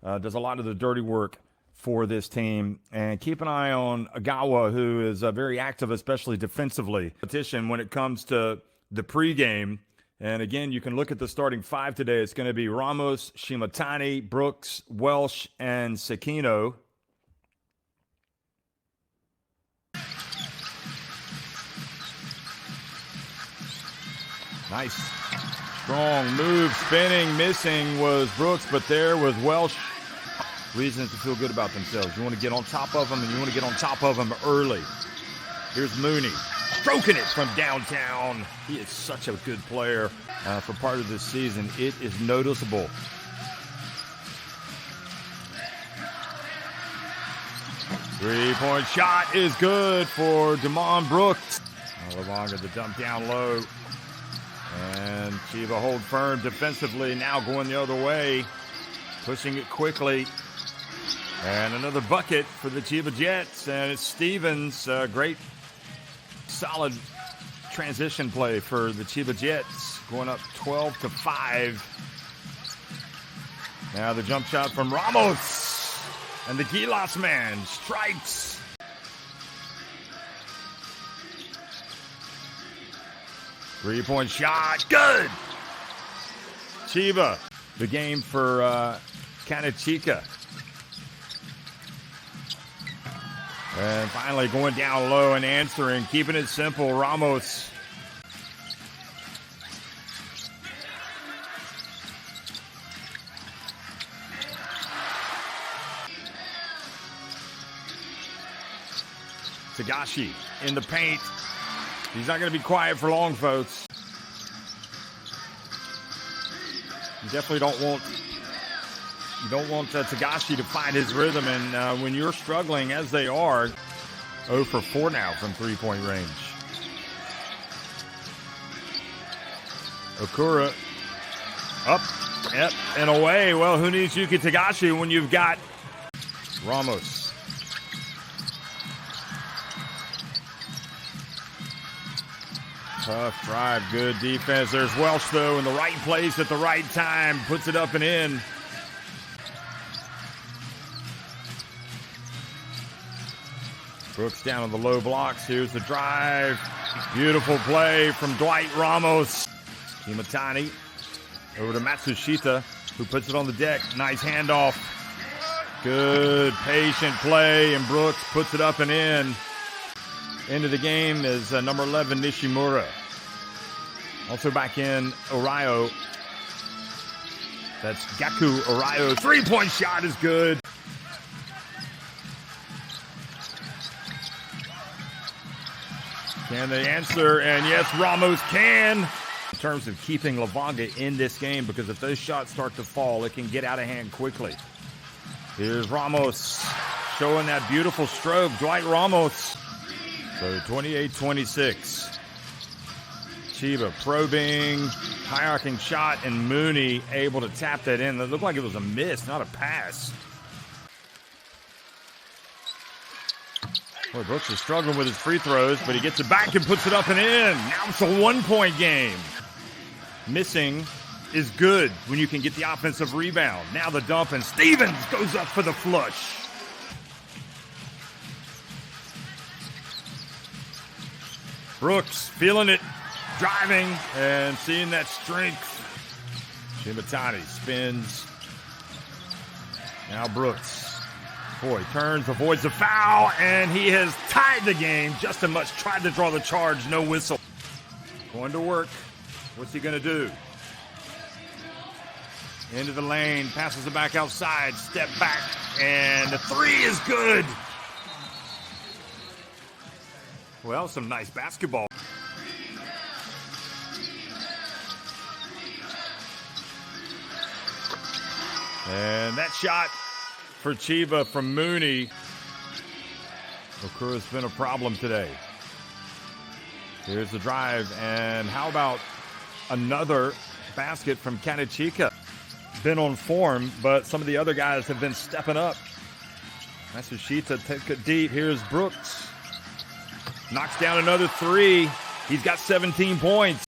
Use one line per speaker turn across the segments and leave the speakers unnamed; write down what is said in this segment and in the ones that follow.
does a lot of the dirty work for this team. And keep an eye on Agawa, who is very active, especially defensively. Competition when it comes to the pregame. And again, you can look at the starting five today. It's going to be Ramos, Shimatani, Brooks, Welsh, and Sekino. Nice. Strong move, spinning, missing was Brooks, but there was Welsh. Reasons to feel good about themselves. You want to get on top of them, and you want to get on top of them early. Here's Mooney, stroking it from downtown. He is such a good player for part of this season. It is noticeable. Three-point shot is good for Damon Brooks. Levanga the dump down low. And Chiba hold firm defensively, now going the other way. Pushing it quickly. And another bucket for the Chiba Jets. And it's Stevens. Great, solid transition play for the Chiba Jets. Going up 12-5. Now the jump shot from Ramos. And the Gilas man strikes. Three-point shot. Good. Chiba. The game for Kanechika. And finally going down low and answering, keeping it simple, Ramos. Tagashi in the paint. He's not going to be quiet for long, folks. You definitely don't want Tagashi to find his rhythm, and when you're struggling, as they are, 0 for 4 now from three-point range. Okura up, yep, and away. Well, who needs Yuki Tagashi when you've got Ramos? Tough drive, good defense. There's Welsh, though, in the right place at the right time. Puts it up and in. Brooks down on the low blocks. Here's the drive. Beautiful play from Dwight Ramos. Shimatani over to Matsushita, who puts it on the deck. Nice handoff. Good, patient play, and Brooks puts it up and in. Into the game is number 11, Nishimura. Also back in, Orayo. That's Gaku Orayo. Three-point shot is good. Can they answer? And yes, Ramos can. In terms of keeping Levanga in this game, because if those shots start to fall, it can get out of hand quickly. Here's Ramos showing that beautiful stroke. Dwight Ramos. So 28-26. Chiba probing, high-arcing shot, and Mooney able to tap that in. It looked like it was a miss, not a pass. Boy, Brooks is struggling with his free throws, but he gets it back and puts it up and in. Now it's a one-point game. Missing is good when you can get the offensive rebound. Now the dump, and Stevens goes up for the flush. Brooks feeling it, driving, and seeing that strength. Shimatani spins. Now Brooks. Boy, turns, avoids the foul, and he has tied the game just as much. Tried to draw the charge, no whistle. Going to work. What's he going to do? Into the lane, passes it back outside, step back, and the three is good. Well, some nice basketball. And that shot for Chiba from Mooney. Okura's been a problem today. Here's the drive, and how about another basket from Kanechika? Been on form, but some of the other guys have been stepping up. Matsushita take it deep. Here's Brooks. Knocks down another three. He's got 17 points.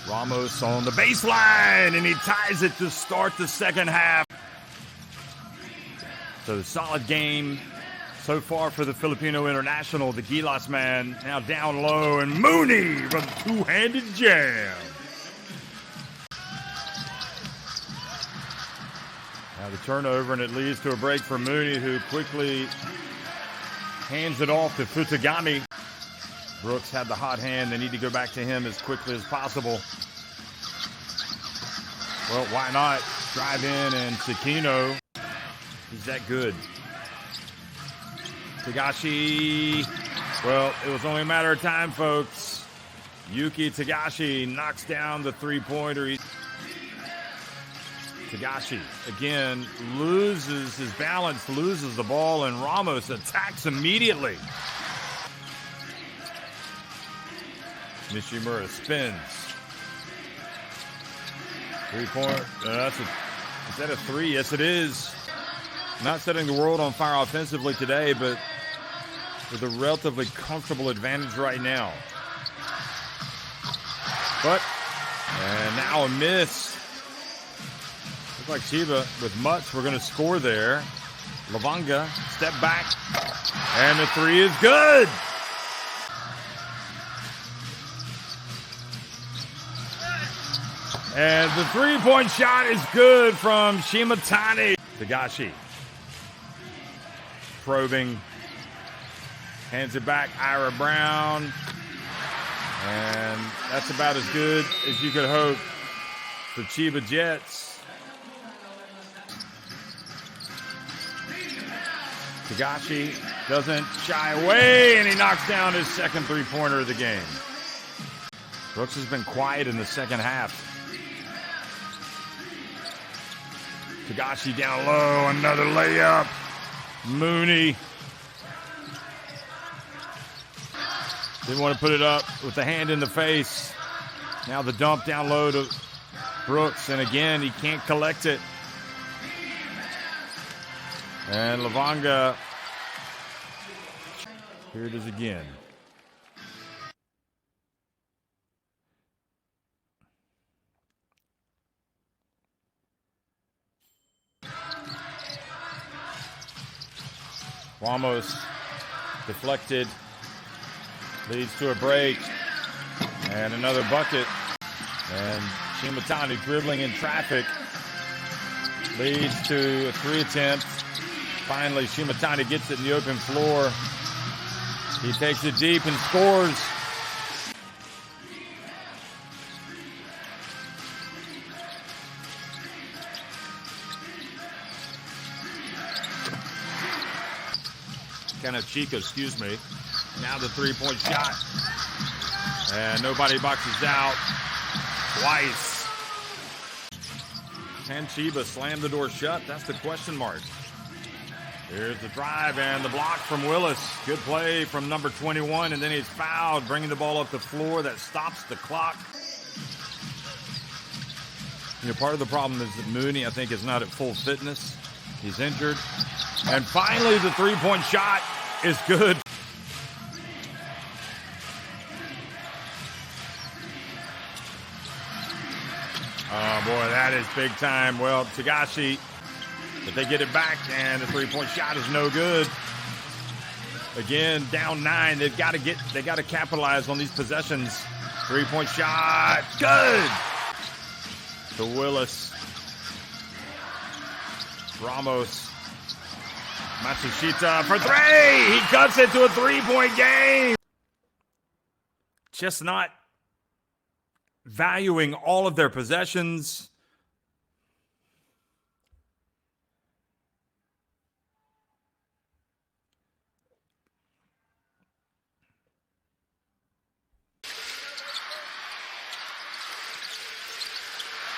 Ramos on the baseline, and he ties it to start the second half. So solid game so far for the Filipino international. The Gilas man now down low, and Mooney from two-handed jam. Now the turnover, and it leads to a break for Mooney, who quickly hands it off to Futagami. Brooks had the hot hand. They need to go back to him as quickly as possible. Well, why not drive in, and Tsukino, he's that good. Tagashi, well, it was only a matter of time, folks. Yuki Tagashi knocks down the three-pointer. Tagashi, again, loses his balance, loses the ball, and Ramos attacks immediately. Nishimura spins. Three-point, is that a three? Yes, it is. Not setting the world on fire offensively today, but with a relatively comfortable advantage right now. And now a miss. Looks like Chiba with Mutz, we're going to score there. Levanga, step back, and the three is good. And the three-point shot is good from Shimatani. Tagashi probing, hands it back, Ira Brown, and that's about as good as you could hope for Chiba Jets. Tagashi doesn't shy away, and he knocks down his second three-pointer of the game. Brooks has been quiet in the second half. Tagashi down low, another layup. Mooney didn't want to put it up with the hand in the face. Now the dump down low to Brooks, and again, he can't collect it. And Levanga, here it is again. Ramos deflected, leads to a break, and another bucket. And Shimatani dribbling in traffic leads to a three attempt. Finally, Shimatani gets it in the open floor. He takes it deep and scores. Chica, excuse me. Now the three-point shot. And nobody boxes out twice. Can Chiba slam the door shut? That's the question mark. Here's the drive and the block from Willis. Good play from number 21, and then he's fouled, bringing the ball up the floor. That stops the clock. You know, part of the problem is that Mooney, I think, is not at full fitness. He's injured. And finally, the three-point shot is good. Oh, boy, that is big time. Well, Tagashi, but they get it back, and the three-point shot is no good. Again, down 9. They got to capitalize on these possessions. Three-point shot, good. To Willis. Ramos. Matsushita for three. He cuts it to a three-point game. Just not valuing all of their possessions.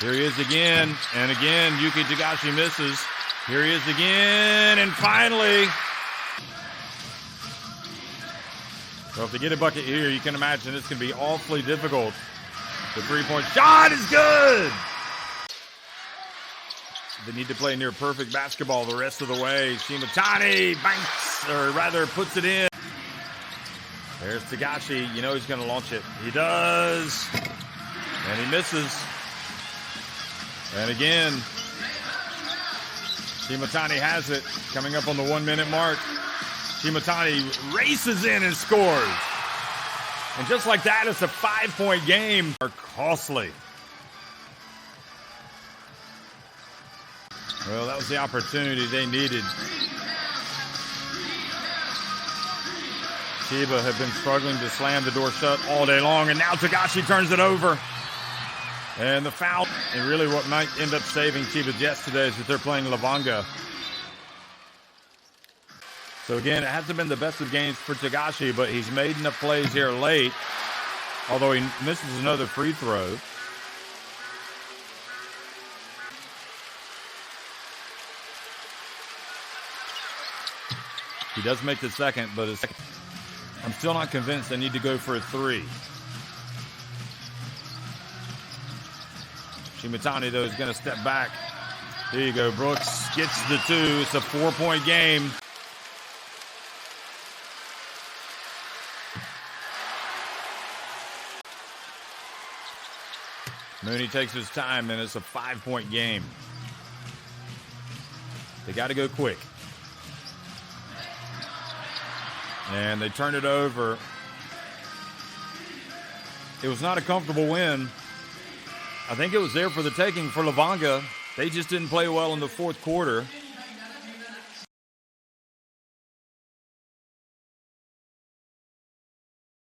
Here he is again, and again, Yuki Tagashi misses. Here he is again, and finally. So if they get a bucket here, you can imagine it's going to be awfully difficult. The three-point shot is good. They need to play near perfect basketball the rest of the way. Shimatani banks, or rather puts it in. There's Tagashi. You know he's going to launch it. He does. And he misses. And again, Shimatani has it, coming up on the 1 minute mark. Shimatani races in and scores. And just like that, it's a 5-point game. Are costly. Well, that was the opportunity they needed. Chiba have been struggling to slam the door shut all day long, and now Togashi turns it over. And the foul, and really what might end up saving Chiba Jets today is that they're playing Levanga. So again, it hasn't been the best of games for Togashi, but he's made enough plays here late, although he misses another free throw. He does make the second, but I'm still not convinced they need to go for a three. Shimatani, though, is going to step back. There you go. Brooks gets the two. It's a 4-point game. Mooney takes his time, and it's a 5-point game. They got to go quick. And they turn it over. It was not a comfortable win. I think it was there for the taking for Levanga. They just didn't play well in the fourth quarter.